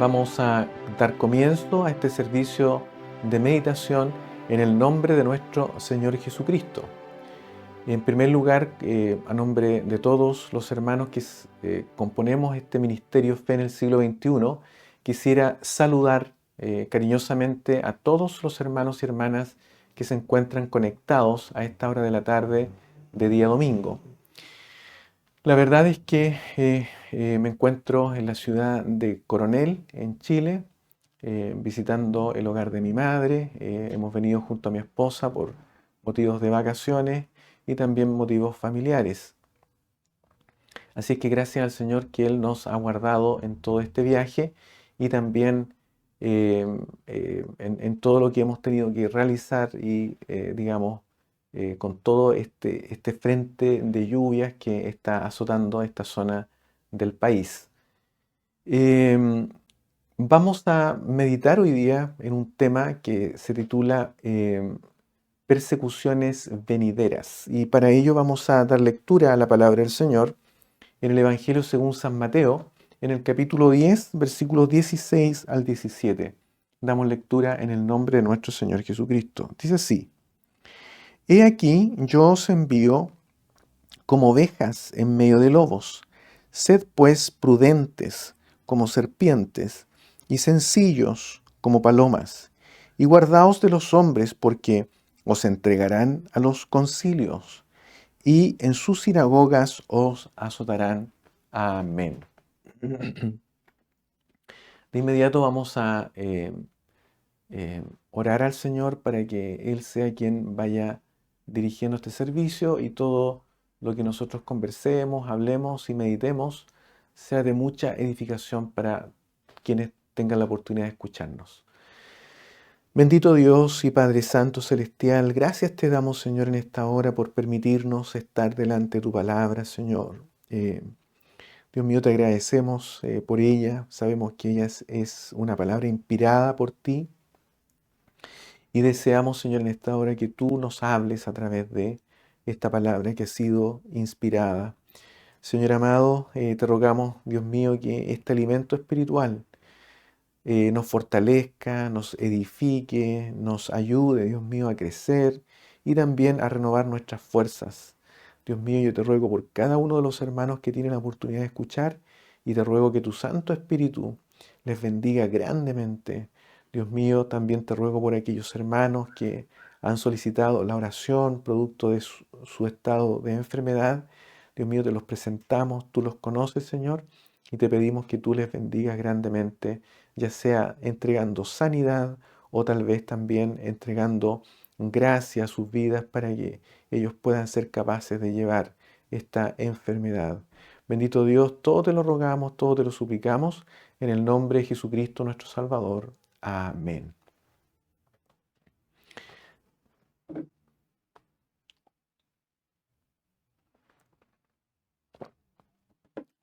vamos a dar comienzo a este servicio de meditación en el nombre de nuestro Señor Jesucristo. En primer lugar, a nombre de todos los hermanos que componemos este ministerio Fe en el siglo XXI, quisiera saludar cariñosamente a todos los hermanos y hermanas que se encuentran conectados a esta hora de la tarde de día domingo. La verdad es que me encuentro en la ciudad de Coronel, en Chile, visitando el hogar de mi madre. Hemos venido junto a mi esposa por motivos de vacaciones y también motivos familiares. Así que gracias al Señor que Él nos ha guardado en todo este viaje y también en todo lo que hemos tenido que realizar y, con todo este frente de lluvias que está azotando esta zona del país. Em, Vamos a meditar hoy día en un tema que se titula persecuciones venideras. Y para ello vamos a dar lectura a la palabra del Señor en el Evangelio según San Mateo, en el capítulo 10, versículos 16 al 17. Damos lectura en el nombre de nuestro Señor Jesucristo. Dice así: He aquí, yo os envío como ovejas en medio de lobos. Sed pues prudentes como serpientes y sencillos como palomas, y guardaos de los hombres, porque os entregarán a los concilios, y en sus sinagogas os azotarán. Amén. De inmediato vamos a orar al Señor para que Él sea quien vaya dirigiendo este servicio y todo lo que nosotros conversemos, hablemos y meditemos sea de mucha edificación para quienes tengan la oportunidad de escucharnos. Bendito Dios y Padre Santo Celestial, gracias te damos, Señor, en esta hora por permitirnos estar delante de tu palabra, Señor. Dios mío, te agradecemos por ella. Sabemos que ella es una palabra inspirada por ti. Y deseamos, Señor, en esta hora que tú nos hables a través de esta palabra que ha sido inspirada. Señor amado, te rogamos, Dios mío, que este alimento espiritual nos fortalezca, nos edifique, nos ayude, Dios mío, a crecer y también a renovar nuestras fuerzas. Dios mío, yo te ruego por cada uno de los hermanos que tienen la oportunidad de escuchar y te ruego que tu Santo Espíritu les bendiga grandemente. Dios mío, también te ruego por aquellos hermanos que han solicitado la oración producto de su estado de enfermedad. Dios mío, te los presentamos, tú los conoces, Señor, y te pedimos que tú les bendigas grandemente, ya sea entregando sanidad o tal vez también entregando gracia a sus vidas para que ellos puedan ser capaces de llevar esta enfermedad. Bendito Dios, todo te lo rogamos, todo te lo suplicamos, en el nombre de Jesucristo nuestro Salvador. Amén.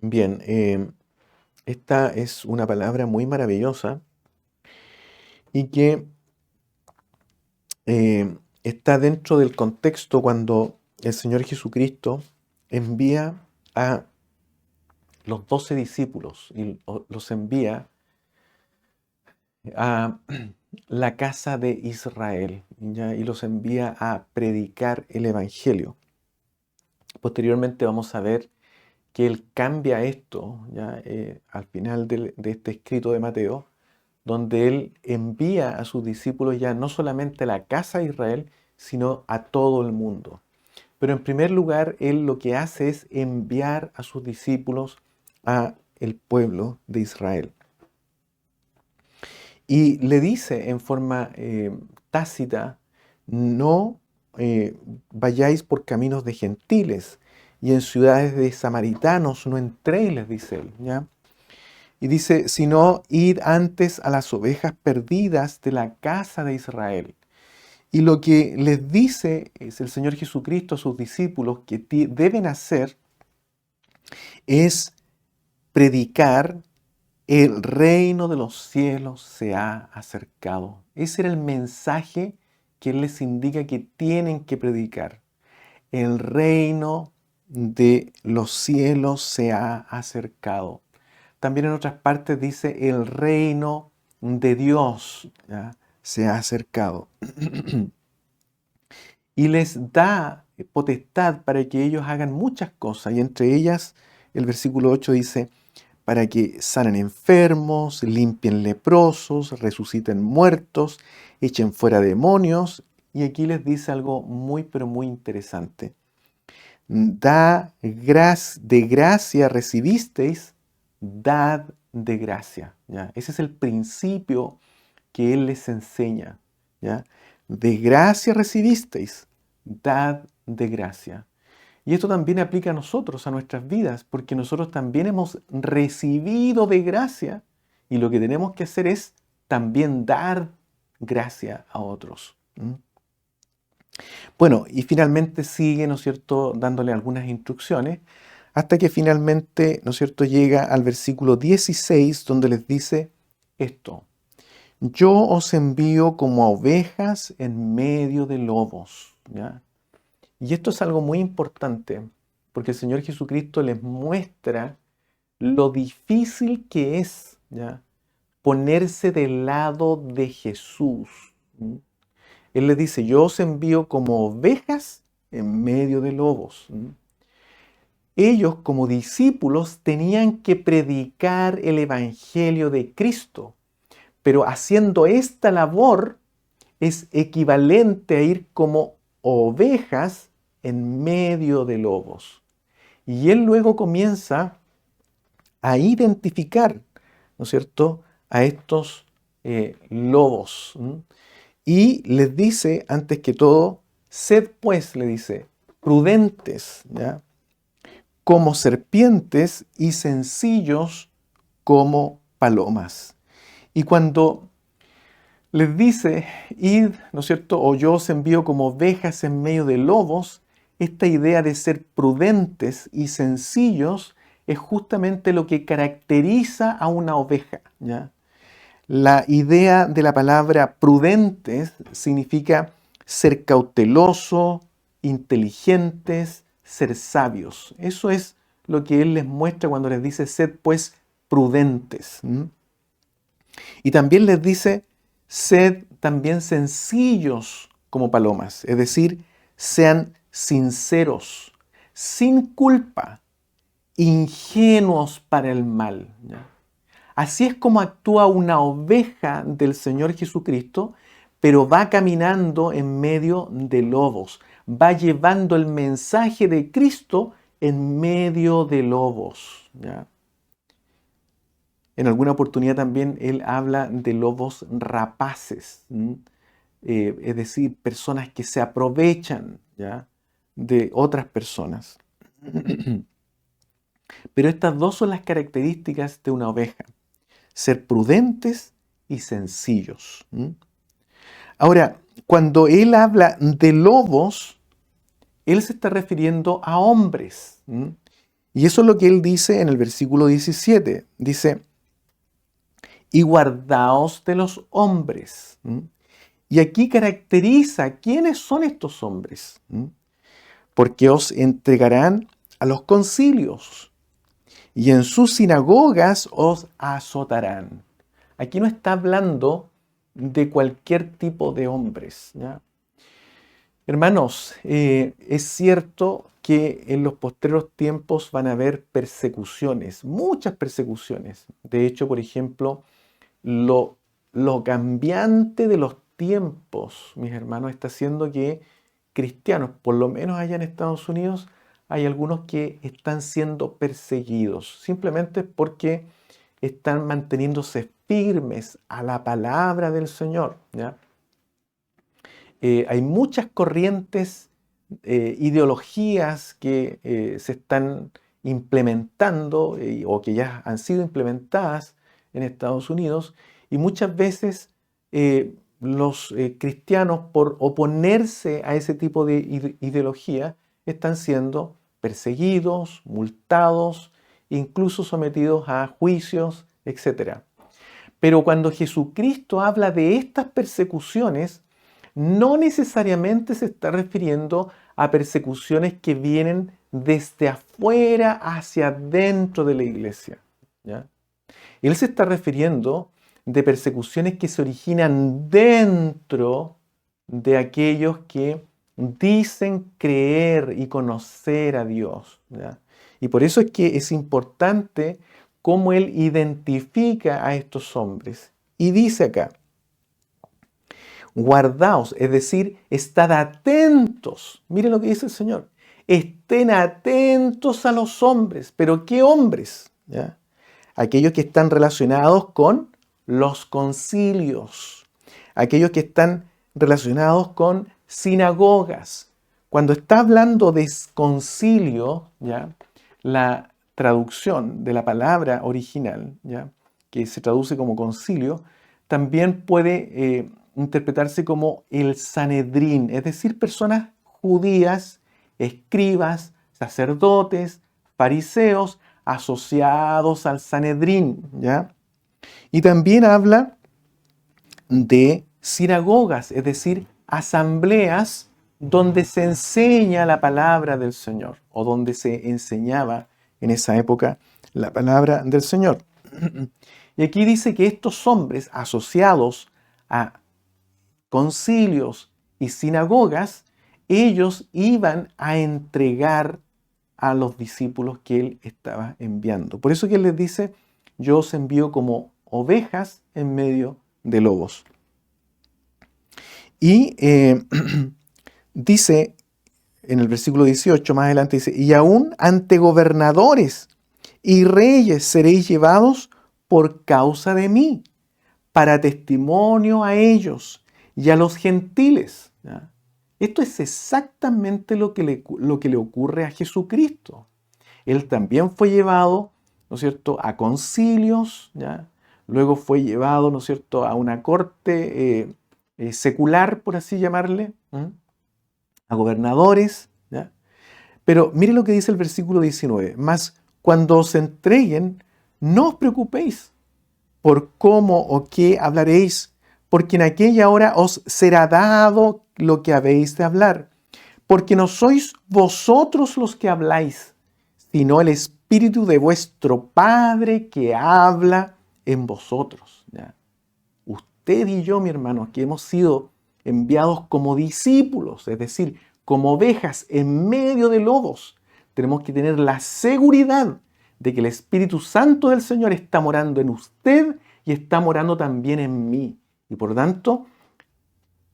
Bien, esta es una palabra muy maravillosa y que está dentro del contexto cuando el Señor Jesucristo envía a los 12 discípulos y los envía a la casa de Israel, ¿ya? Y los envía a predicar el Evangelio. Posteriormente vamos a ver que Él cambia esto, ¿ya? Al final de este escrito de Mateo, donde Él envía a sus discípulos ya no solamente a la casa de Israel, sino a todo el mundo. Pero en primer lugar, Él lo que hace es enviar a sus discípulos a el pueblo de Israel. Y le dice en forma tácita, no vayáis por caminos de gentiles y en ciudades de samaritanos no entréis, les dice él, ¿ya? Y dice, sino id antes a las ovejas perdidas de la casa de Israel. Y lo que les dice es el Señor Jesucristo a sus discípulos que deben hacer es predicar: el reino de los cielos se ha acercado. Ese era el mensaje que Él les indica que tienen que predicar. El reino de los cielos se ha acercado. también en otras partes dice el reino de Dios, ¿ya?, se ha acercado. Y les da potestad para que ellos hagan muchas cosas. Y entre ellas, el versículo 8 dice, para que sanen enfermos, limpien leprosos, resuciten muertos, echen fuera demonios. Y aquí les dice algo muy, pero muy interesante. De gracia recibisteis, dad de gracia, ¿ya? Ese es el principio que Él les enseña, ¿ya? De gracia recibisteis, dad de gracia. Y esto también aplica a nosotros, a nuestras vidas, porque nosotros también hemos recibido de gracia y lo que tenemos que hacer es también dar gracia a otros. Bueno, y finalmente sigue, ¿no es cierto?, dándole algunas instrucciones, hasta que finalmente, ¿no es cierto?, llega al versículo 16, donde les dice esto: yo os envío como a ovejas en medio de lobos, ¿ya? Y esto es algo muy importante, porque el Señor Jesucristo les muestra lo difícil que es, ¿ya?, ponerse del lado de Jesús. Él les dice, yo os envío como ovejas en medio de lobos. Ellos, como discípulos, tenían que predicar el Evangelio de Cristo, pero haciendo esta labor es equivalente a ir como ovejas en medio de lobos. Y él luego comienza a identificar, ¿no es cierto?, a estos lobos. Y les dice, antes que todo, sed pues, le dice, prudentes, ¿ya?, como serpientes y sencillos como palomas. Y cuando les dice, id, ¿no es cierto?, o yo os envío como ovejas en medio de lobos, esta idea de ser prudentes y sencillos es justamente lo que caracteriza a una oveja, ¿ya? La idea de la palabra prudentes significa ser cauteloso, inteligentes, ser sabios. Eso es lo que Él les muestra cuando les dice, sed pues prudentes. Y también les dice, sed también sencillos como palomas, es decir, sean sinceros, sin culpa, ingenuos para el mal, ¿ya? Así es como actúa una oveja del Señor Jesucristo, pero va caminando en medio de lobos, va llevando el mensaje de Cristo en medio de lobos, ¿ya? En alguna oportunidad también él habla de lobos rapaces, es decir, personas que se aprovechan, ¿ya?, de otras personas. Pero estas dos son las características de una oveja: ser prudentes y sencillos. Ahora, cuando él habla de lobos, él se está refiriendo a hombres. Y eso es lo que él dice en el versículo 17. Dice, y guardaos de los hombres. Y aquí caracteriza quiénes son estos hombres. Porque os entregarán a los concilios y en sus sinagogas os azotarán. Aquí no está hablando de cualquier tipo de hombres, ¿ya? Hermanos, es cierto que en los postreros tiempos van a haber persecuciones, muchas persecuciones. De hecho, por ejemplo, lo cambiante de los tiempos, mis hermanos, está haciendo que cristianos, por lo menos allá en Estados Unidos, hay algunos que están siendo perseguidos, simplemente porque están manteniéndose firmes a la palabra del Señor, ¿ya? Hay muchas corrientes, ideologías que se están implementando o que ya han sido implementadas en Estados Unidos, y muchas veces los cristianos, por oponerse a ese tipo de ideología, están siendo perseguidos, multados, incluso sometidos a juicios, etc. Pero cuando Jesucristo habla de estas persecuciones, no necesariamente se está refiriendo a persecuciones que vienen desde afuera hacia adentro de la iglesia, ¿ya? Él se está refiriendo de persecuciones que se originan dentro de aquellos que dicen creer y conocer a Dios, ¿ya? Y por eso es que es importante cómo Él identifica a estos hombres. Y dice acá, guardaos, es decir, estad atentos. Miren lo que dice el Señor. Estén atentos a los hombres. ¿Pero qué hombres? ¿Ya? Aquellos que están relacionados con los concilios. Aquellos que están relacionados con sinagogas. Cuando está hablando de concilio, ¿ya? La traducción de la palabra original, ¿ya? Que se traduce como concilio, también puede interpretarse como el Sanedrín, es decir, personas judías, escribas, sacerdotes, fariseos, asociados al Sanedrín, ¿ya? Y también habla de sinagogas, es decir, asambleas donde se enseña la palabra del Señor, o donde se enseñaba en esa época la palabra del Señor. Y aquí dice que estos hombres asociados a concilios y sinagogas, ellos iban a entregar a los discípulos que él estaba enviando. Por eso que él les dice, yo os envío como ovejas en medio de lobos. Y dice en el versículo 18, más adelante dice, y aún ante gobernadores y reyes seréis llevados por causa de mí, para testimonio a ellos y a los gentiles. ¿Ya? Esto es exactamente lo que le ocurre a Jesucristo. Él también fue llevado, ¿no es cierto?, a concilios, ¿ya? Luego fue llevado, ¿no es cierto?, a una corte secular, por así llamarle, ¿eh? A gobernadores, ¿ya? Pero mire lo que dice el versículo 19, mas cuando os entreguen, no os preocupéis por cómo o qué hablaréis, porque en aquella hora os será dado lo que habéis de hablar, porque no sois vosotros los que habláis, sino el Espíritu de vuestro Padre que habla en vosotros. ¿Ya? Usted y yo, mi hermano, que hemos sido enviados como discípulos, es decir, como ovejas en medio de lobos, tenemos que tener la seguridad de que el Espíritu Santo del Señor está morando en usted y está morando también en mí. Y por tanto,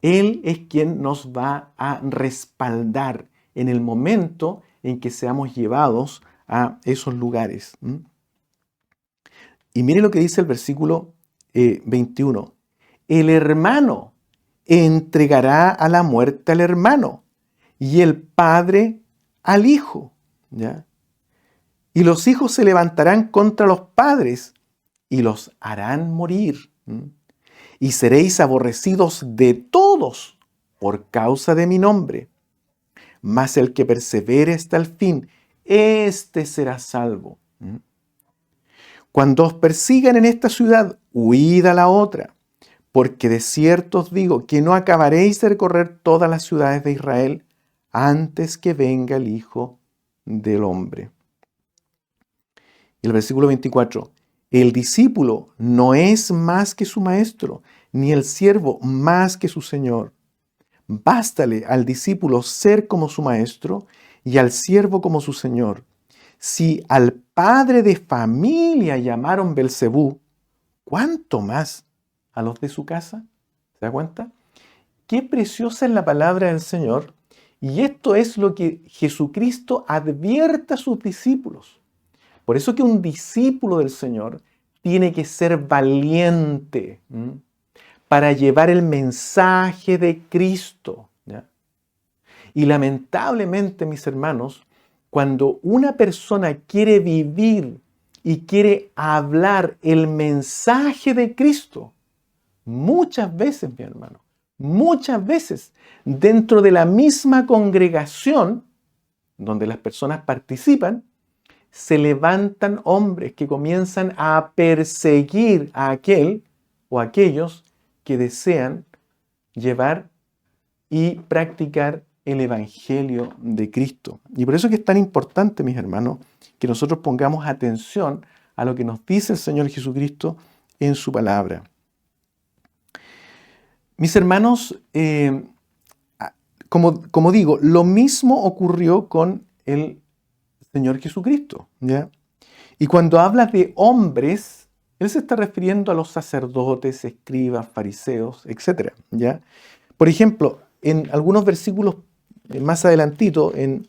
Él es quien nos va a respaldar en el momento en que seamos llevados a esos lugares. Y mire lo que dice el versículo 21. El hermano entregará a la muerte al hermano y el padre al hijo. ¿Ya? Y los hijos se levantarán contra los padres y los harán morir. Y seréis aborrecidos de todos por causa de mi nombre. Mas el que persevere hasta el fin, éste será salvo. Cuando os persigan en esta ciudad, huid a la otra, porque de cierto os digo que no acabaréis de recorrer todas las ciudades de Israel antes que venga el Hijo del Hombre. Y el versículo 24, el discípulo no es más que su maestro, ni el siervo más que su señor. Bástale al discípulo ser como su maestro y al siervo como su señor. Si al padre de familia llamaron Belcebú, ¿cuánto más a los de su casa? ¿Se da cuenta? Qué preciosa es la palabra del Señor. Y esto es lo que Jesucristo advierte a sus discípulos. Por eso que un discípulo del Señor tiene que ser valiente para llevar el mensaje de Cristo. ¿Ya? Y lamentablemente, mis hermanos, cuando una persona quiere vivir y quiere hablar el mensaje de Cristo, muchas veces, mi hermano, muchas veces, dentro de la misma congregación donde las personas participan, se levantan hombres que comienzan a perseguir a aquel o aquellos que desean llevar y practicar el Evangelio de Cristo. Y por eso es que es tan importante, mis hermanos, que nosotros pongamos atención a lo que nos dice el Señor Jesucristo en su palabra. Mis hermanos, como digo, lo mismo ocurrió con el Señor Jesucristo, ¿ya? Y cuando habla de hombres, Él se está refiriendo a los sacerdotes, escribas, fariseos, etc., ¿ya? Por ejemplo, en algunos versículos más adelantito, en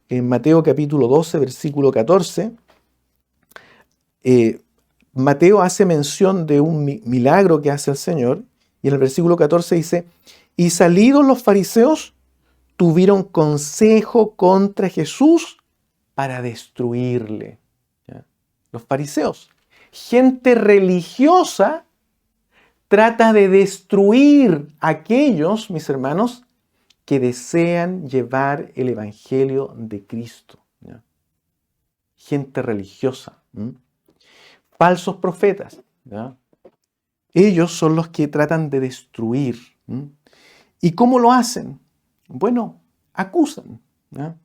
Mateo capítulo 12, versículo 14, Mateo hace mención de un milagro que hace el Señor, y en el versículo 14 dice, y salidos los fariseos, tuvieron consejo contra Jesús para destruirle. ¿Ya? Los fariseos, gente religiosa, trata de destruir a aquellos, mis hermanos, que desean llevar el evangelio de Cristo. ¿Ya? Gente religiosa. Falsos profetas. ¿Ya? Ellos son los que tratan de destruir. ¿Y cómo lo hacen? Bueno, acusan. ¿Ya?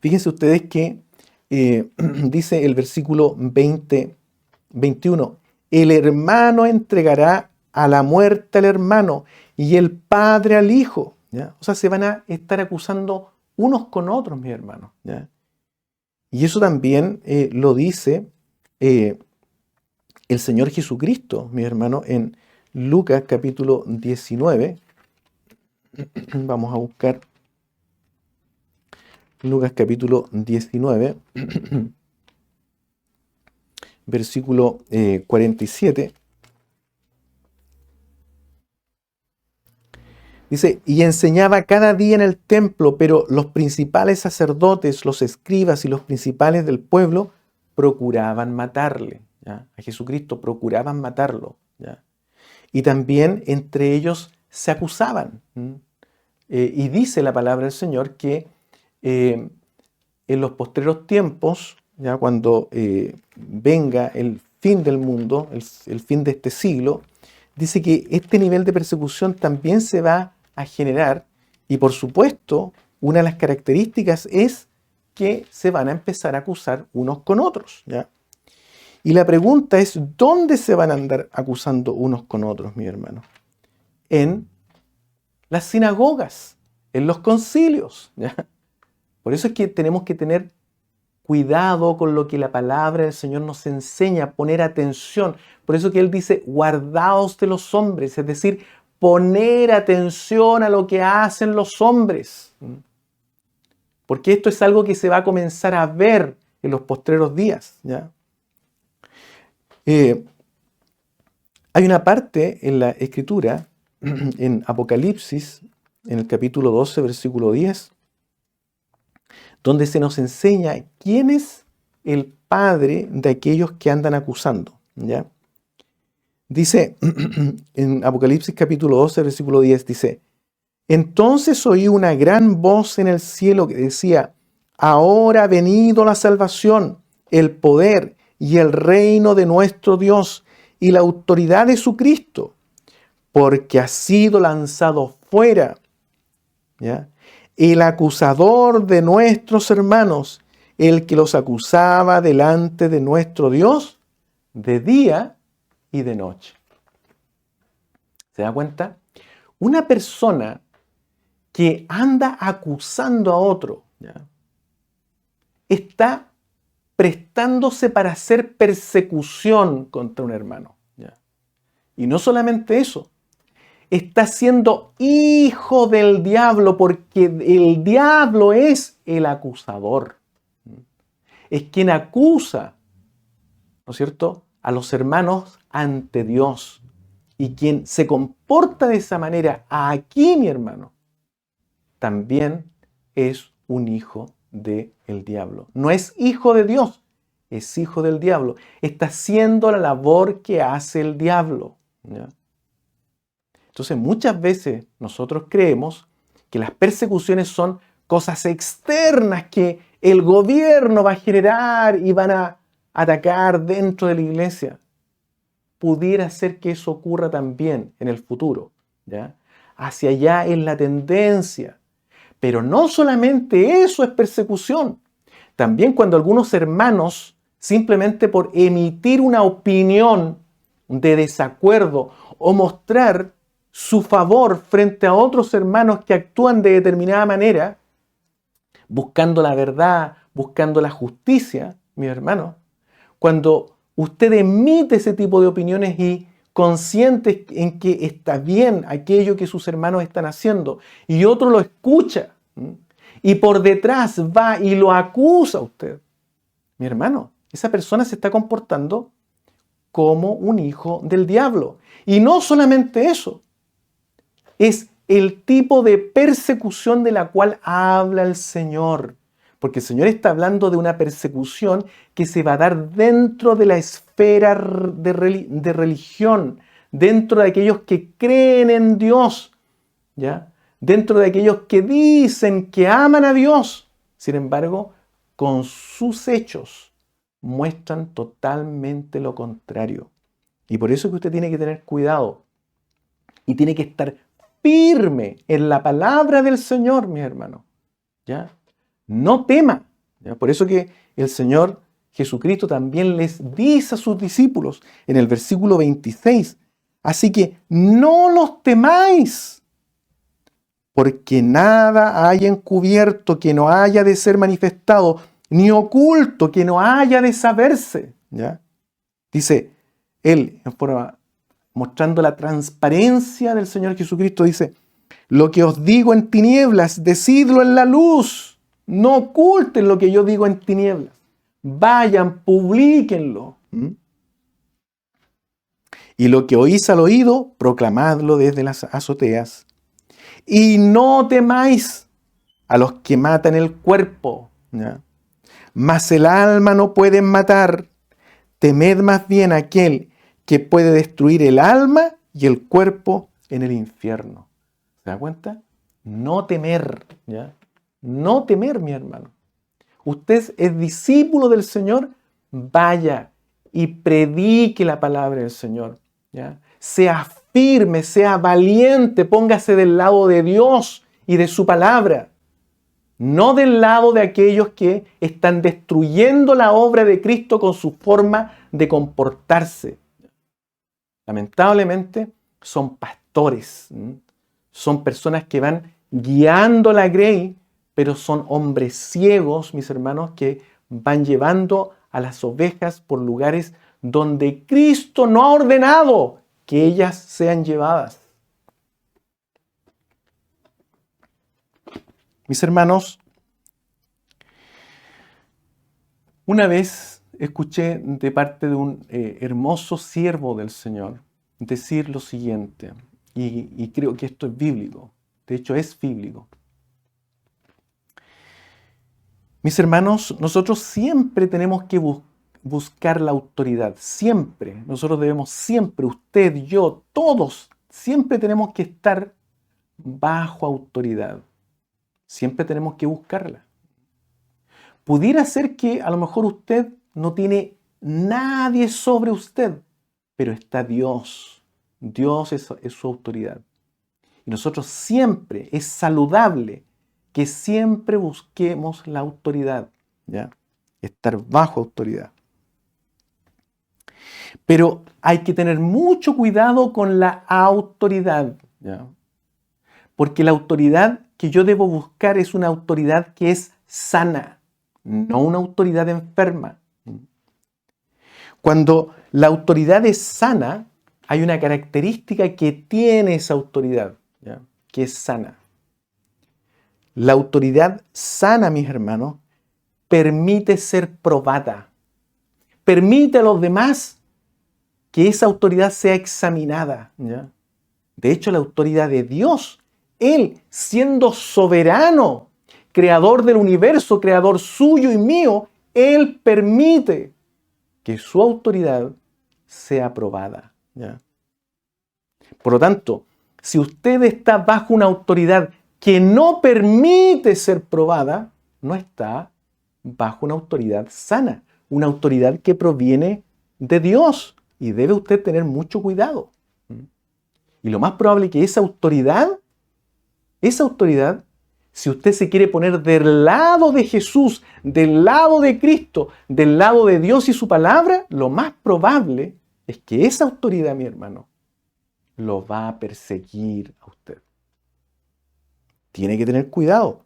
Fíjense ustedes que dice el versículo 21, el hermano entregará a la muerte al hermano y el padre al hijo. ¿Ya? O sea, se van a estar acusando unos con otros, mis hermanos. ¿Ya? Y eso también lo dice el Señor Jesucristo, mis hermanos, en Lucas capítulo 19. Vamos a buscar Lucas capítulo 19, versículo 47. Dice, y enseñaba cada día en el templo, pero los principales sacerdotes, los escribas y los principales del pueblo procuraban matarle. ¿Ya? A Jesucristo procuraban matarlo. ¿Ya? Y también entre ellos se acusaban. Y dice la palabra del Señor que en los postreros tiempos, ya cuando venga el fin del mundo, el fin de este siglo, dice que este nivel de persecución también se va a generar y por supuesto una de las características es que se van a empezar a acusar unos con otros. ¿Ya? Y la pregunta es, ¿dónde se van a andar acusando unos con otros, mi hermano? En las sinagogas, en los concilios. ¿Ya? Por eso es que tenemos que tener cuidado con lo que la palabra del Señor nos enseña, poner atención. Por eso que Él dice, guardaos de los hombres, es decir, poner atención a lo que hacen los hombres. Porque esto es algo que se va a comenzar a ver en los postreros días. ¿Ya? Hay una parte en la Escritura, en Apocalipsis, en el capítulo 12, versículo 10, donde se nos enseña quién es el padre de aquellos que andan acusando. ¿Ya? Dice, en Apocalipsis capítulo 12, versículo 10, dice, entonces oí una gran voz en el cielo que decía, ahora ha venido la salvación, el poder y el reino de nuestro Dios y la autoridad de su Cristo, porque ha sido lanzado fuera, ¿ya? El acusador de nuestros hermanos, el que los acusaba delante de nuestro Dios de día y de noche. ¿Se da cuenta? Una persona que anda acusando a otro, ¿ya? Está prestándose para hacer persecución contra un hermano. ¿Ya? Y no solamente eso, está siendo hijo del diablo porque el diablo es el acusador. Es quien acusa, ¿no es cierto?, a los hermanos ante Dios. Y quien se comporta de esa manera aquí, mi hermano, también es un hijo del diablo. No es hijo de Dios, es hijo del diablo. Está haciendo la labor que hace el diablo. ¿Ya? Entonces, muchas veces nosotros creemos que las persecuciones son cosas externas que el gobierno va a generar y van a atacar dentro de la iglesia. Pudiera ser que eso ocurra también en el futuro. ¿Ya? Hacia allá es la tendencia. Pero no solamente eso es persecución. También cuando algunos hermanos simplemente por emitir una opinión de desacuerdo o mostrar su favor frente a otros hermanos que actúan de determinada manera, buscando la verdad, buscando la justicia, mis hermanos, cuando usted emite ese tipo de opiniones y consciente en que está bien aquello que sus hermanos están haciendo y otro lo escucha y por detrás va y lo acusa a usted, mi hermano, esa persona se está comportando como un hijo del diablo. Y no solamente eso, es el tipo de persecución de la cual habla el Señor. Porque el Señor está hablando de una persecución que se va a dar dentro de la esfera de religión, dentro de aquellos que creen en Dios, ¿ya? Dentro de aquellos que dicen que aman a Dios. Sin embargo, con sus hechos muestran totalmente lo contrario. Y por eso es que usted tiene que tener cuidado y tiene que estar firme en la palabra del Señor, mis hermanos. ¿Ya? No tema. ¿Ya? Por eso que el Señor Jesucristo también les dice a sus discípulos en el versículo 26, así que no los temáis, porque nada hay encubierto que no haya de ser manifestado, ni oculto que no haya de saberse. ¿Ya? Dice él, en forma, mostrando la transparencia del Señor Jesucristo, dice, lo que os digo en tinieblas, decidlo en la luz. No oculten lo que yo digo en tinieblas. Vayan, publíquenlo. Y lo que oís al oído, proclamadlo desde las azoteas. Y no temáis a los que matan el cuerpo, ¿ya? Mas el alma no pueden matar. Temed más bien a aquel que puede destruir el alma y el cuerpo en el infierno. ¿Se da cuenta? No temer, ¿ya? No temer, mi hermano. Usted es discípulo del Señor, vaya y predique la palabra del Señor, ¿ya? Sea firme, sea valiente, póngase del lado de Dios y de su palabra, no del lado de aquellos que están destruyendo la obra de Cristo con su forma de comportarse. Lamentablemente son pastores, son personas que van guiando la grey, pero son hombres ciegos, mis hermanos, que van llevando a las ovejas por lugares donde Cristo no ha ordenado que ellas sean llevadas. Mis hermanos, una vez escuché de parte de un hermoso siervo del Señor decir lo siguiente, y creo que esto es bíblico, de hecho es bíblico. Mis hermanos, nosotros siempre tenemos que buscar la autoridad, siempre. Nosotros debemos siempre, usted, yo, todos, siempre tenemos que estar bajo autoridad. Siempre tenemos que buscarla. Pudiera ser que a lo mejor usted no tiene nadie sobre usted, pero está Dios. Dios es su autoridad. Y nosotros siempre, es saludable que siempre busquemos la autoridad, ¿ya? Estar bajo autoridad. Pero hay que tener mucho cuidado con la autoridad, ¿ya? Porque la autoridad que yo debo buscar es una autoridad que es sana, no una autoridad enferma. Cuando la autoridad es sana, hay una característica que tiene esa autoridad, ¿ya? Que es sana. La autoridad sana, mis hermanos, permite ser probada. Permite a los demás que esa autoridad sea examinada, ¿ya? De hecho, la autoridad de Dios, Él siendo soberano, creador del universo, creador suyo y mío, Él permite que su autoridad sea probada, ¿ya? Por lo tanto, si usted está bajo una autoridad que no permite ser probada, no está bajo una autoridad sana, una autoridad que proviene de Dios. Y debe usted tener mucho cuidado. Y lo más probable es que esa autoridad Si usted se quiere poner del lado de Jesús, del lado de Cristo, del lado de Dios y su palabra, lo más probable es que esa autoridad, mi hermano, lo va a perseguir a usted. Tiene que tener cuidado.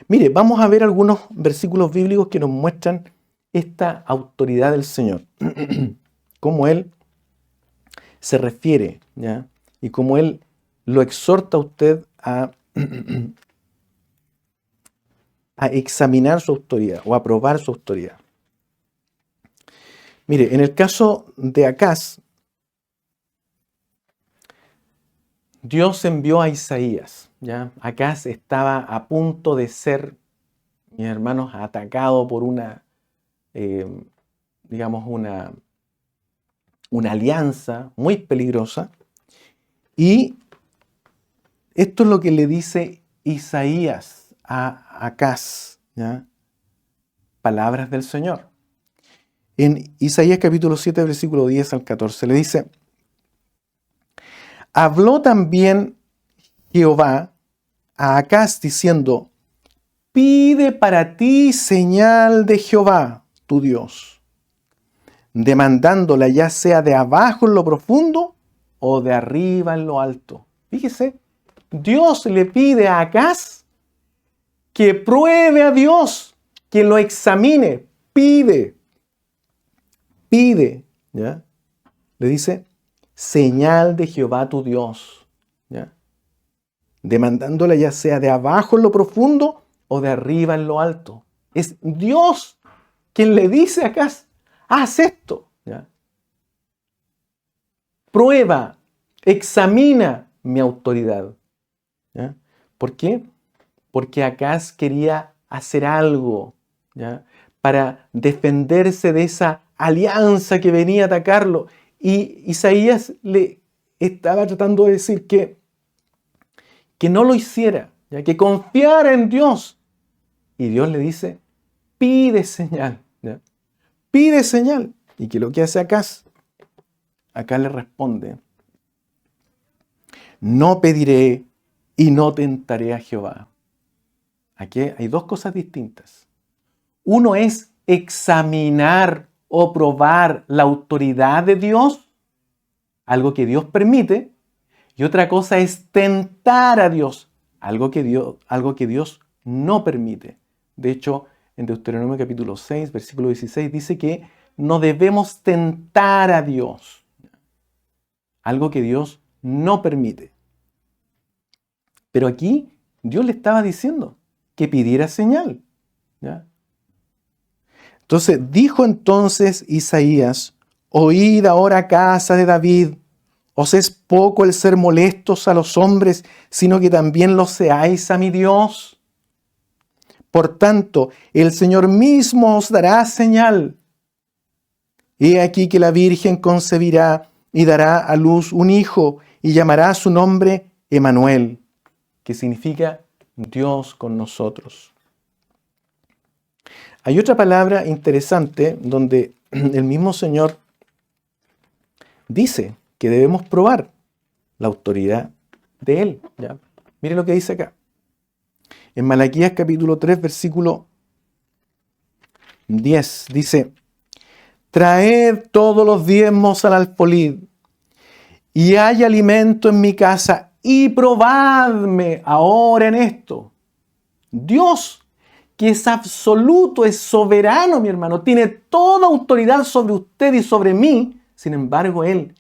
Mire, vamos a ver algunos versículos bíblicos que nos muestran esta autoridad del Señor. Cómo Él se refiere, ¿ya? Y cómo Él lo exhorta a usted a examinar su autoridad o a probar su autoridad. Mire, en el caso de Acaz, Dios envió a Isaías, ¿ya? Acaz estaba a punto de ser, mis hermanos, atacado por una alianza muy peligrosa. Y esto es lo que le dice Isaías a Acaz, ¿ya? Palabras del Señor. En Isaías capítulo 7, versículo 10 al 14, le dice: habló también Jehová a Acaz diciendo: pide para ti señal de Jehová, tu Dios, demandándola ya sea de abajo en lo profundo o de arriba en lo alto. Fíjese, Dios le pide a Acaz que pruebe a Dios, que lo examine, pide, ¿ya? Le dice, señal de Jehová tu Dios, ¿ya? Demandándola ya sea de abajo en lo profundo o de arriba en lo alto. Es Dios quien le dice a Acaz, haz esto, ¿ya? Prueba, examina mi autoridad, ¿ya? ¿Por qué? Porque Acaz quería hacer algo, ¿ya? Para defenderse de esa alianza que venía a atacarlo. Y Isaías le estaba tratando de decir que no lo hiciera, ¿ya? Que confiara en Dios. Y Dios le dice, pide señal, ¿ya? Pide señal. ¿Y qué es lo que hace Acaz? Acaz le responde, no pediré y no tentaré a Jehová. Aquí hay dos cosas distintas. Uno es examinar o probar la autoridad de Dios, algo que Dios permite, y otra cosa es tentar a Dios, algo que Dios no permite. De hecho, en Deuteronomio capítulo 6, versículo 16, dice que no debemos tentar a Dios, algo que Dios no permite. Pero aquí Dios le estaba diciendo que pidiera señal, ¿ya? Entonces, dijo entonces Isaías, oíd ahora, casa de David, ¿os es poco el ser molestos a los hombres, sino que también lo seáis a mi Dios? Por tanto, el Señor mismo os dará señal. He aquí que la Virgen concebirá y dará a luz un hijo, y llamará su nombre Emmanuel, que significa Dios con nosotros. Hay otra palabra interesante donde el mismo Señor dice que debemos probar la autoridad de Él, ¿ya? Mire lo que dice acá. En Malaquías capítulo 3, versículo 10, dice, traed todos los diezmos al alfolí, y hay alimento en mi casa, y probadme ahora en esto. Dios, que es absoluto, es soberano, mi hermano, tiene toda autoridad sobre usted y sobre mí. Sin embargo, Él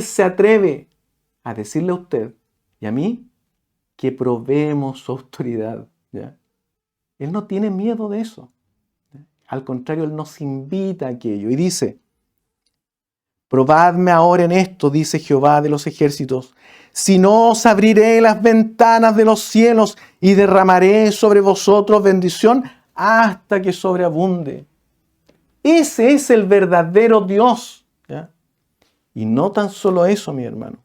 se atreve a decirle a usted y a mí que probemos su autoridad, ¿ya? Él no tiene miedo de eso, ¿ya? Al contrario, Él nos invita a aquello y dice, probadme ahora en esto, dice Jehová de los ejércitos, si no os abriré las ventanas de los cielos y derramaré sobre vosotros bendición hasta que sobreabunde. Ese es el verdadero Dios, ¿ya? Y no tan solo eso, mi hermano.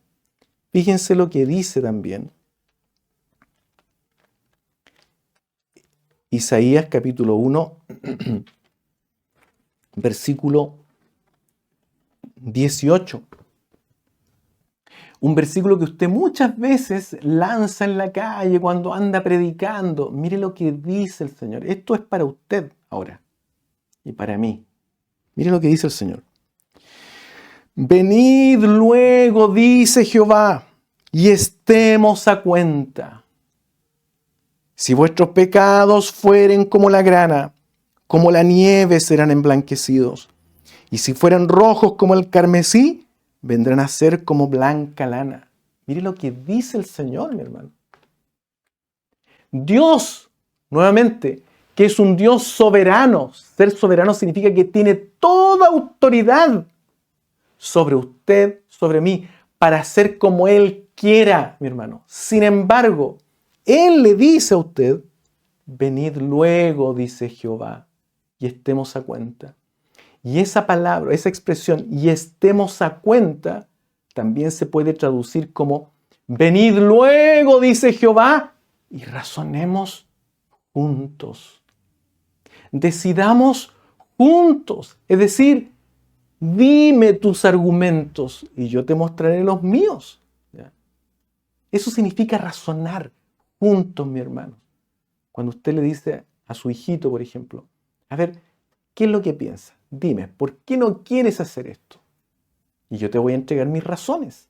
Fíjense lo que dice también Isaías capítulo 1, versículo 18. Un versículo que usted muchas veces lanza en la calle cuando anda predicando. Mire lo que dice el Señor. Esto es para usted ahora y para mí. Mire lo que dice el Señor. Venid luego, dice Jehová, y estemos a cuenta. Si vuestros pecados fueren como la grana, como la nieve serán emblanquecidos. Y si fueran rojos como el carmesí, vendrán a ser como blanca lana. Mire lo que dice el Señor, mi hermano. Dios, nuevamente, que es un Dios soberano. Ser soberano significa que tiene toda autoridad sobre usted, sobre mí, para hacer como Él quiera, mi hermano. Sin embargo, Él le dice a usted, venid luego, dice Jehová, y estemos a cuenta. Y esa palabra, esa expresión, y estemos a cuenta, también se puede traducir como, venid luego, dice Jehová, y razonemos juntos. Decidamos juntos. Es decir, dime tus argumentos y yo te mostraré los míos. ¿Ya? Eso significa razonar juntos, mi hermano. Cuando usted le dice a su hijito, por ejemplo, a ver, ¿qué es lo que piensa? Dime, ¿por qué no quieres hacer esto? Y yo te voy a entregar mis razones.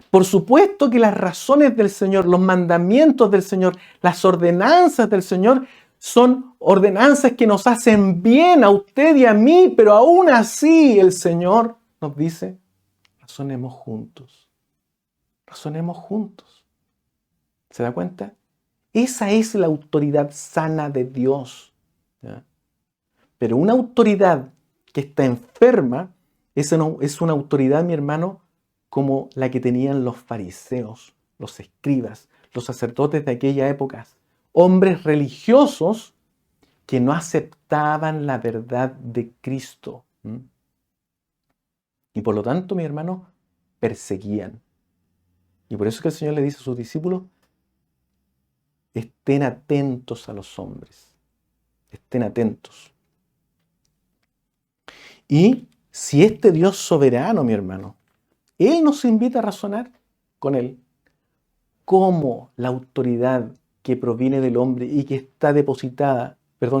Por supuesto que las razones del Señor, los mandamientos del Señor, las ordenanzas del Señor son ordenanzas que nos hacen bien a usted y a mí, pero aún así el Señor nos dice, razonemos juntos. Razonemos juntos. ¿Se da cuenta? Esa es la autoridad sana de Dios. ¿Ya? Pero una autoridad que está enferma es una autoridad, mi hermano, como la que tenían los fariseos, los escribas, los sacerdotes de aquella época. Hombres religiosos que no aceptaban la verdad de Cristo. Y por lo tanto, mi hermano, perseguían. Y por eso que el Señor le dice a sus discípulos, estén atentos a los hombres. Estén atentos. Y si este Dios soberano, mi hermano, Él nos invita a razonar con Él, cómo la autoridad que proviene del hombre y que está depositada,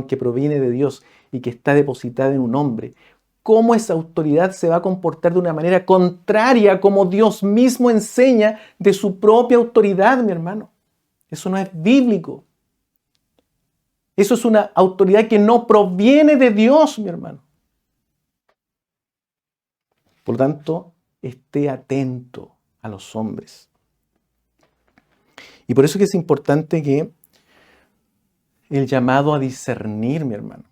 que proviene de Dios y que está depositada en un hombre, cómo esa autoridad se va a comportar de una manera contraria como Dios mismo enseña de su propia autoridad, mi hermano. Eso no es bíblico. Eso es una autoridad que no proviene de Dios, mi hermano. Por lo tanto, esté atento a los hombres. Y por eso que es importante que el llamado a discernir, mi hermano.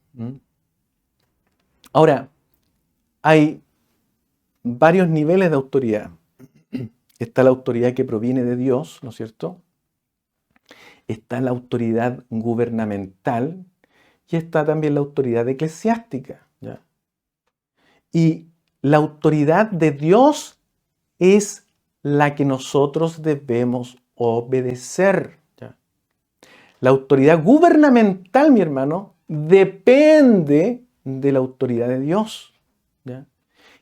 Ahora, hay varios niveles de autoridad. Está la autoridad que proviene de Dios, ¿no es cierto? Está la autoridad gubernamental y está también la autoridad eclesiástica. ¿Ya? Y la autoridad de Dios es la que nosotros debemos obedecer. ¿Ya? La autoridad gubernamental, mi hermano, depende de la autoridad de Dios. ¿Ya?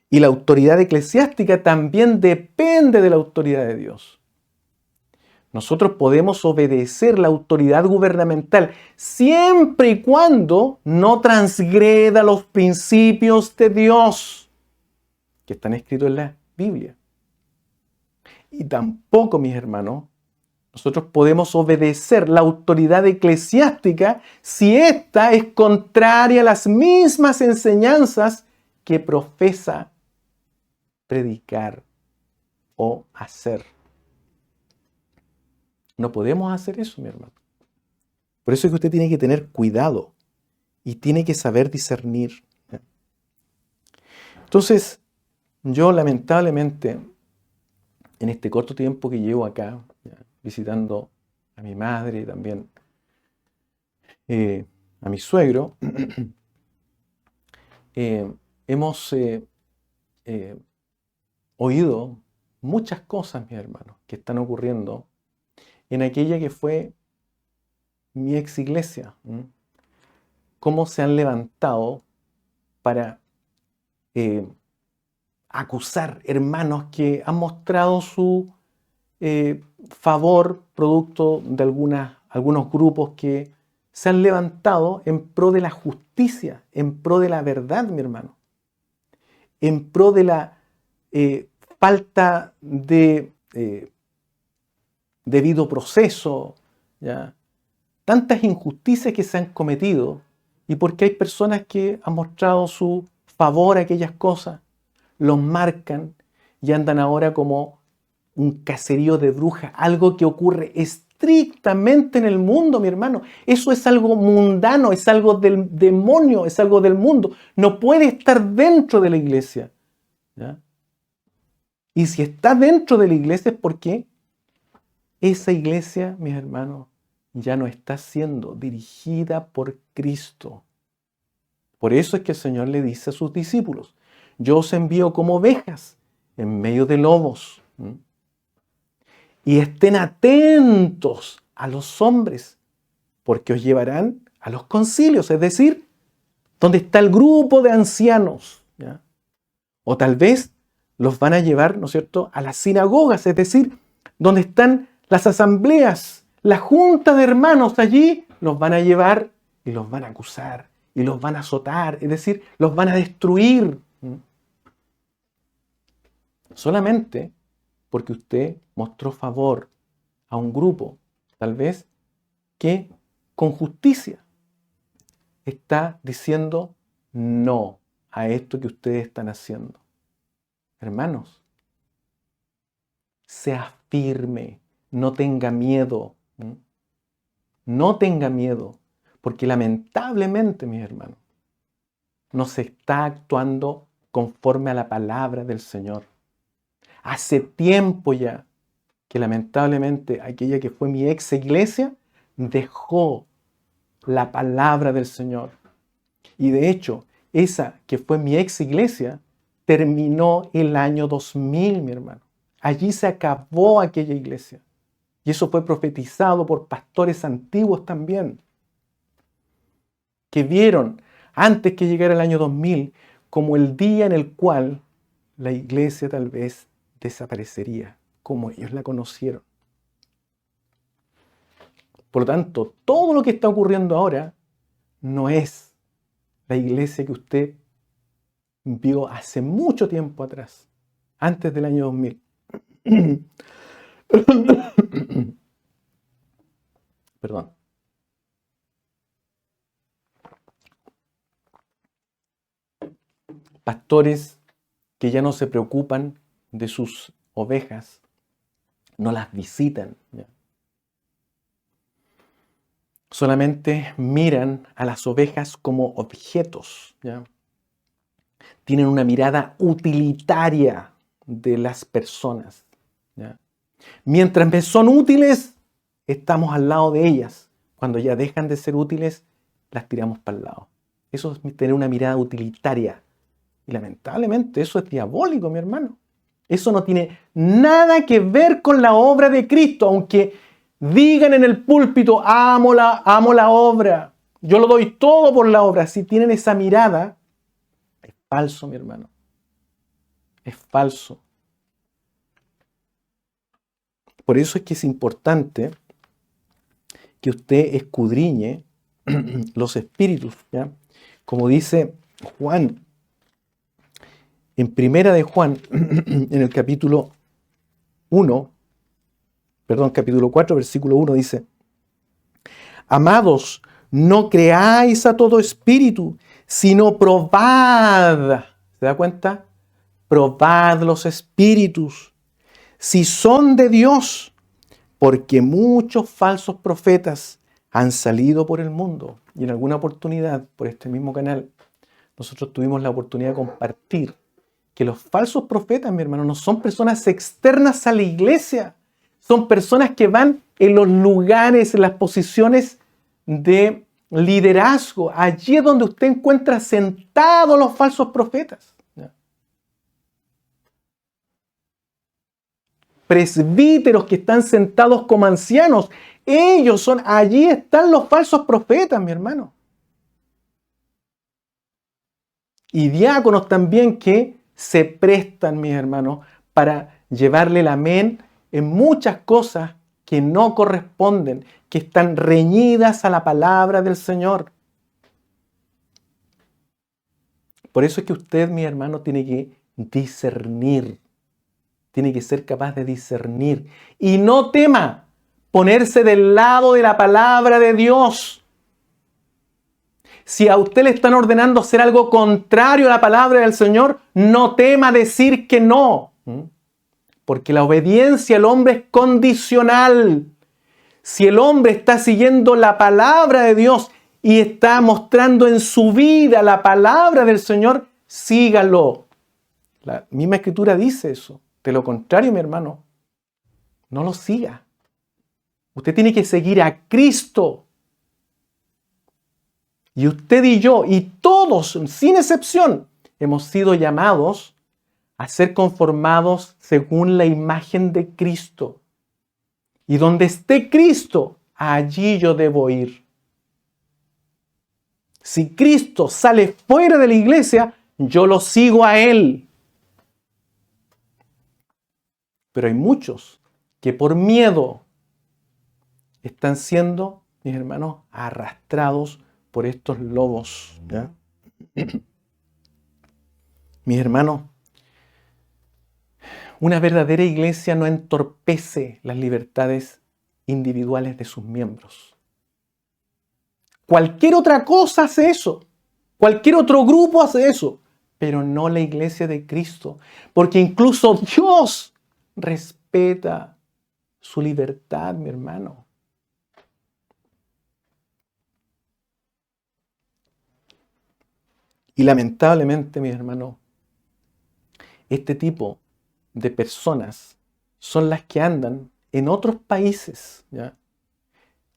Y la autoridad eclesiástica también depende de la autoridad de Dios. Nosotros podemos obedecer la autoridad gubernamental siempre y cuando no transgreda los principios de Dios que están escritos en la Biblia. Y tampoco, mis hermanos, nosotros podemos obedecer la autoridad eclesiástica si ésta es contraria a las mismas enseñanzas que profesa predicar o hacer. No podemos hacer eso, mi hermano. Por eso es que usted tiene que tener cuidado y tiene que saber discernir. Entonces, yo lamentablemente, en este corto tiempo que llevo acá, visitando a mi madre y también a mi suegro, hemos oído muchas cosas, mis hermanos, que están ocurriendo en aquella que fue mi ex iglesia. Cómo se han levantado para acusar hermanos que han mostrado su favor producto de algunos grupos que se han levantado en pro de la justicia, en pro de la verdad, mi hermano, en pro de la falta de debido proceso, ¿ya? Tantas injusticias que se han cometido y porque hay personas que han mostrado su favor a aquellas cosas, los marcan y andan ahora como un caserío de brujas, algo que ocurre estrictamente en el mundo, mi hermano. Eso es algo mundano, es algo del demonio, es algo del mundo. No puede estar dentro de la iglesia, ¿ya? Y si está dentro de la iglesia es porque esa iglesia, mis hermanos, ya no está siendo dirigida por Cristo. Por eso es que el Señor le dice a sus discípulos: yo os envío como ovejas en medio de lobos. Y estén atentos a los hombres, porque os llevarán a los concilios, es decir, donde está el grupo de ancianos, ¿ya? O tal vez los van a llevar, ¿no es cierto?, a las sinagogas, es decir, donde están las asambleas, la junta de hermanos. Allí los van a llevar y los van a acusar y los van a azotar, es decir, los van a destruir. Solamente porque usted mostró favor a un grupo, tal vez, que con justicia está diciendo no a esto que ustedes están haciendo. Hermanos, sea firme, no tenga miedo. No tenga miedo, porque lamentablemente, mis hermanos, no se está actuando conforme a la palabra del Señor. Hace tiempo ya que lamentablemente aquella que fue mi ex iglesia dejó la palabra del Señor. Y de hecho, esa que fue mi ex iglesia terminó el año 2000, mi hermano. Allí se acabó aquella iglesia. Y eso fue profetizado por pastores antiguos también, que vieron antes que llegara el año 2000 como el día en el cual la iglesia tal vez desaparecería, como ellos la conocieron. Por lo tanto, todo lo que está ocurriendo ahora no es la iglesia que usted vio hace mucho tiempo atrás, antes del año 2000. Perdón. Pastores que ya no se preocupan de sus ovejas, no las visitan, ¿ya? Solamente miran a las ovejas como objetos, ¿ya? Tienen una mirada utilitaria de las personas, ¿ya? Mientras me son útiles, estamos al lado de ellas. Cuando ya dejan de ser útiles, las tiramos para el lado. Eso es tener una mirada utilitaria. Y lamentablemente eso es diabólico, mi hermano. Eso no tiene nada que ver con la obra de Cristo, aunque digan en el púlpito: amo la obra, yo lo doy todo por la obra. Si tienen esa mirada, es falso, mi hermano. Es falso. Por eso es que es importante que usted escudriñe los espíritus, ¿ya? Como dice Juan, en Primera de Juan, en el capítulo 4, versículo 1, dice: amados, no creáis a todo espíritu, sino probad. ¿Se da cuenta? Probad los espíritus, si son de Dios, porque muchos falsos profetas han salido por el mundo. Y en alguna oportunidad, por este mismo canal, nosotros tuvimos la oportunidad de compartir que los falsos profetas, mi hermano, no son personas externas a la iglesia. Son personas que van en los lugares, en las posiciones de liderazgo. Allí es donde usted encuentra sentados los falsos profetas. Presbíteros que están sentados como ancianos. Allí están los falsos profetas, mi hermano. Y diáconos también que se prestan, mis hermanos, para llevarle el amén en muchas cosas que no corresponden, que están reñidas a la palabra del Señor. Por eso es que usted, mi hermano, tiene que discernir. Tiene que ser capaz de discernir. Y no tema ponerse del lado de la palabra de Dios. Si a usted le están ordenando hacer algo contrario a la palabra del Señor, no tema decir que no. Porque la obediencia al hombre es condicional. Si el hombre está siguiendo la palabra de Dios y está mostrando en su vida la palabra del Señor, sígalo. La misma Escritura dice eso. De lo contrario, mi hermano, no lo siga. Usted tiene que seguir a Cristo. Y usted y yo, y todos, sin excepción, hemos sido llamados a ser conformados según la imagen de Cristo. Y donde esté Cristo, allí yo debo ir. Si Cristo sale fuera de la iglesia, yo lo sigo a Él. Pero hay muchos que por miedo están siendo, mis hermanos, arrastrados por estos lobos. ¿Ya? Mis hermanos, una verdadera iglesia no entorpece las libertades individuales de sus miembros. Cualquier otra cosa hace eso. Cualquier otro grupo hace eso. Pero no la iglesia de Cristo. Porque incluso Dios respeta su libertad, mi hermano. Y lamentablemente, mi hermano, este tipo de personas son las que andan en otros países, ¿ya?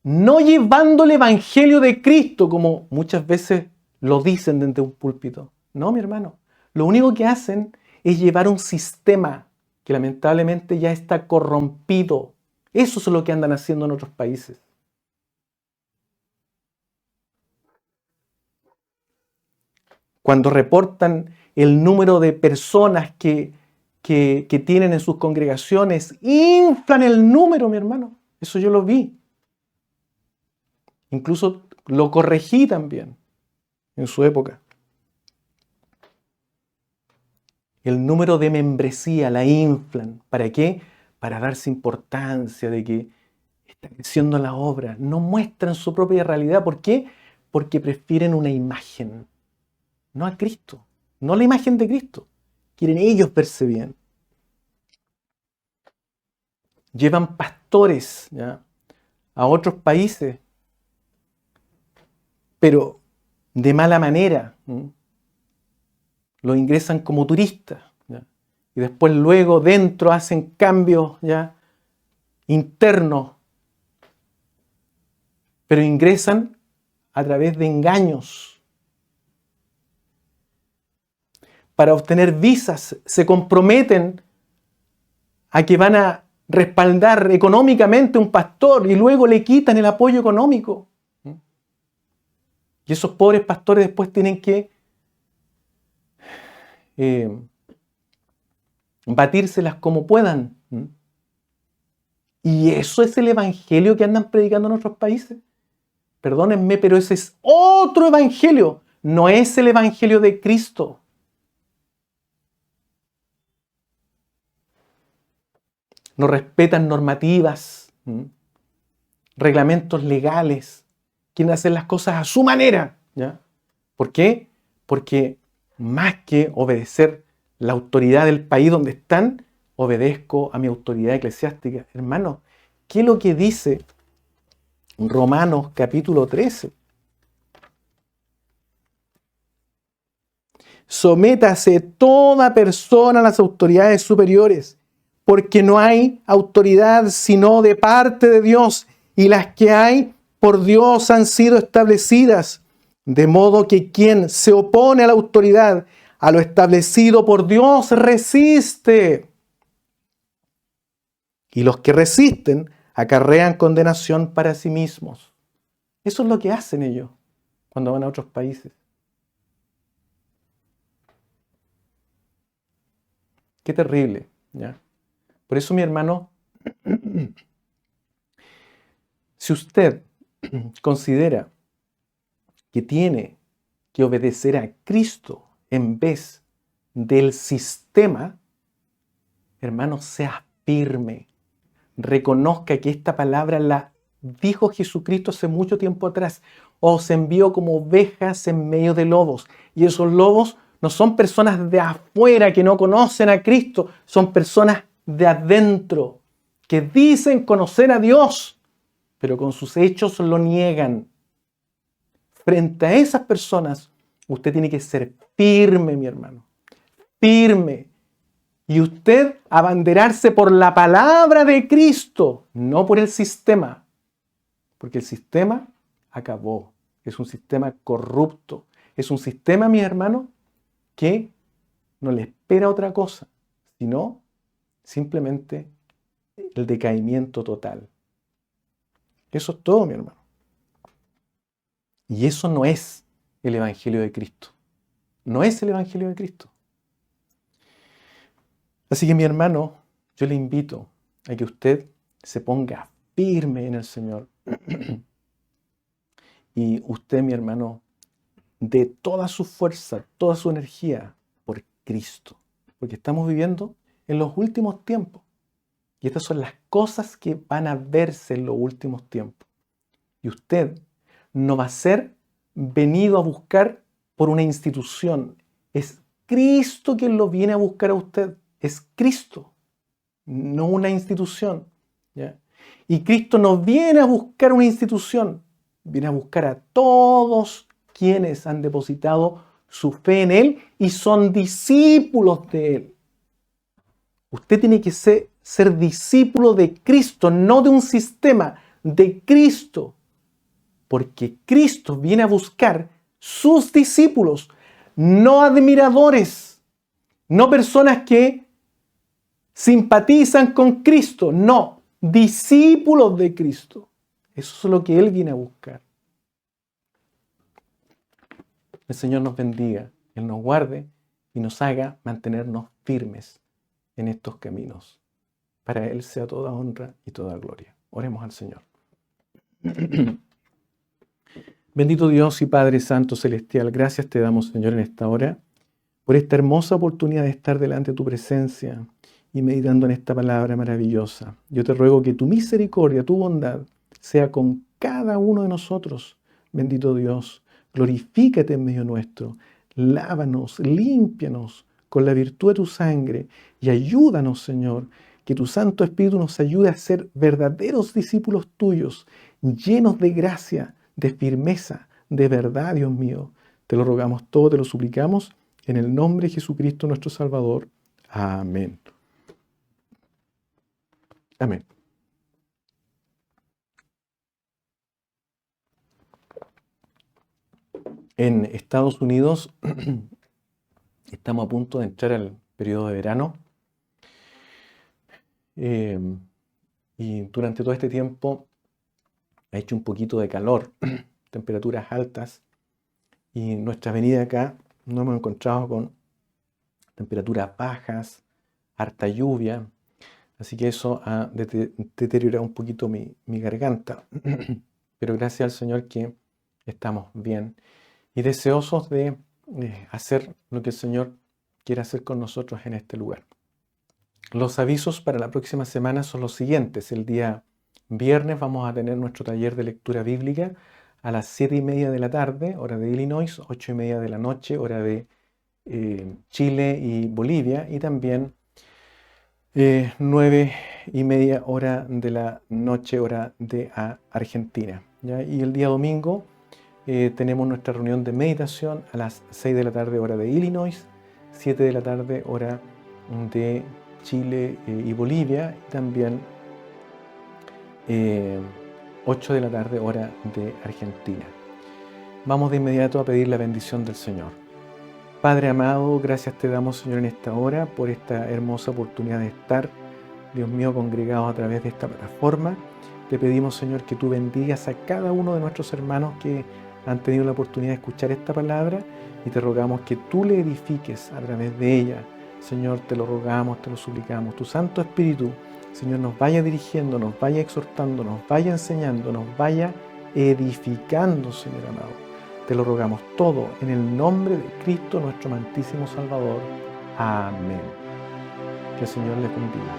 No llevando el evangelio de Cristo, como muchas veces lo dicen desde un púlpito. No, mi hermano. Lo único que hacen es llevar un sistema que lamentablemente ya está corrompido. Eso es lo que andan haciendo en otros países. Cuando reportan el número de personas que tienen en sus congregaciones, inflan el número, mi hermano. Eso yo lo vi. Incluso lo corregí también en su época. El número de membresía la inflan. ¿Para qué? Para darse importancia de que está creciendo la obra. No muestran su propia realidad. ¿Por qué? Porque prefieren una imagen. No a Cristo. No la imagen de Cristo. Quieren ellos verse bien. Llevan pastores, ¿ya?, a otros países, pero de mala manera. Los ingresan como turistas, ¿ya? Y después luego dentro hacen cambios, ¿ya?, internos, pero ingresan a través de engaños. Para obtener visas se comprometen a que van a respaldar económicamente un pastor y luego le quitan el apoyo económico. Y esos pobres pastores después tienen que batírselas como puedan. Y eso es el evangelio que andan predicando en otros países. Perdónenme, pero ese es otro evangelio. No es el evangelio de Cristo. No respetan normativas, reglamentos legales. Quieren hacer las cosas a su manera, ¿ya? ¿Por qué? Porque más que obedecer la autoridad del país donde están, obedezco a mi autoridad eclesiástica. Hermano, ¿qué es lo que dice Romanos capítulo 13? Sométase toda persona a las autoridades superiores, porque no hay autoridad sino de parte de Dios, y las que hay por Dios han sido establecidas, de modo que quien se opone a la autoridad, a lo establecido por Dios, resiste. Y los que resisten acarrean condenación para sí mismos. Eso es lo que hacen ellos cuando van a otros países. Qué terrible, ¿ya? Por eso, mi hermano, si usted considera que tiene que obedecer a Cristo en vez del sistema, hermano, sea firme. Reconozca que esta palabra la dijo Jesucristo hace mucho tiempo atrás. Os envió como ovejas en medio de lobos. Y esos lobos no son personas de afuera que no conocen a Cristo, son personas de adentro que dicen conocer a Dios, pero con sus hechos lo niegan. Frente a esas personas, usted tiene que ser firme, mi hermano. Firme. Y usted abanderarse por la palabra de Cristo, no por el sistema. Porque el sistema acabó. Es un sistema corrupto. Es un sistema, mis hermanos, que no le espera otra cosa, sino simplemente el decaimiento total. Eso es todo, mi hermano. Y eso no es el Evangelio de Cristo. No es el Evangelio de Cristo. Así que, mi hermano, yo le invito a que usted se ponga firme en el Señor. Y usted, mi hermano, dé toda su fuerza, toda su energía por Cristo. Porque estamos viviendo en los últimos tiempos. Y estas son las cosas que van a verse en los últimos tiempos. Y usted no va a ser venido a buscar por una institución. Es Cristo quien lo viene a buscar a usted. Es Cristo, no una institución, ¿ya? Y Cristo no viene a buscar una institución, viene a buscar a todos quienes han depositado su fe en Él y son discípulos de Él. Usted tiene que ser discípulo de Cristo, no de un sistema, de Cristo. Porque Cristo viene a buscar sus discípulos, no admiradores, no personas que simpatizan con Cristo, no, discípulos de Cristo. Eso es lo que Él viene a buscar. El Señor nos bendiga, Él nos guarde y nos haga mantenernos firmes en estos caminos. Para Él sea toda honra y toda gloria. Oremos al Señor. Bendito Dios y Padre Santo Celestial, gracias te damos, Señor, en esta hora, por esta hermosa oportunidad de estar delante de tu presencia y meditando en esta palabra maravillosa. Yo te ruego que tu misericordia, tu bondad, sea con cada uno de nosotros. Bendito Dios, glorifícate en medio nuestro, lávanos, límpianos con la virtud de tu sangre y ayúdanos, Señor, que tu Santo Espíritu nos ayude a ser verdaderos discípulos tuyos, llenos de gracia, de firmeza, de verdad, Dios mío. Te lo rogamos todo, te lo suplicamos, en el nombre de Jesucristo nuestro Salvador. Amén. Amén. En Estados Unidos estamos a punto de entrar al periodo de verano y durante todo este tiempo ha hecho un poquito de calor, temperaturas altas, y en nuestra venida acá nos hemos encontrado con temperaturas bajas, harta lluvia, así que eso ha deteriorado un poquito mi garganta, pero gracias al Señor que estamos bien y deseosos de hacer lo que el Señor quiere hacer con nosotros en este lugar. Los avisos para la próxima semana son los siguientes. El día viernes vamos a tener nuestro taller de lectura bíblica a las 7:30 de la tarde, hora de Illinois, 8:30 de la noche, hora de Chile y Bolivia, y también 9:30 hora de la noche, hora de Argentina, ¿ya? Y el día domingo tenemos nuestra reunión de meditación a las 6 de la tarde, hora de Illinois, 7 de la tarde, hora de Chile y Bolivia, y también 8 de la tarde, hora de Argentina. Vamos de inmediato a pedir la bendición del Señor. Padre amado, gracias te damos, Señor, en esta hora por esta hermosa oportunidad de estar, Dios mío, congregados a través de esta plataforma. Te pedimos, Señor, que tú bendigas a cada uno de nuestros hermanos que han tenido la oportunidad de escuchar esta palabra y te rogamos que tú le edifiques a través de ella, Señor, te lo rogamos, te lo suplicamos. Tu Santo Espíritu, Señor, nos vaya dirigiendo, nos vaya exhortando, nos vaya enseñando, nos vaya edificando, Señor amado. Te lo rogamos todo en el nombre de Cristo, nuestro amantísimo Salvador. Amén. Que el Señor les bendiga.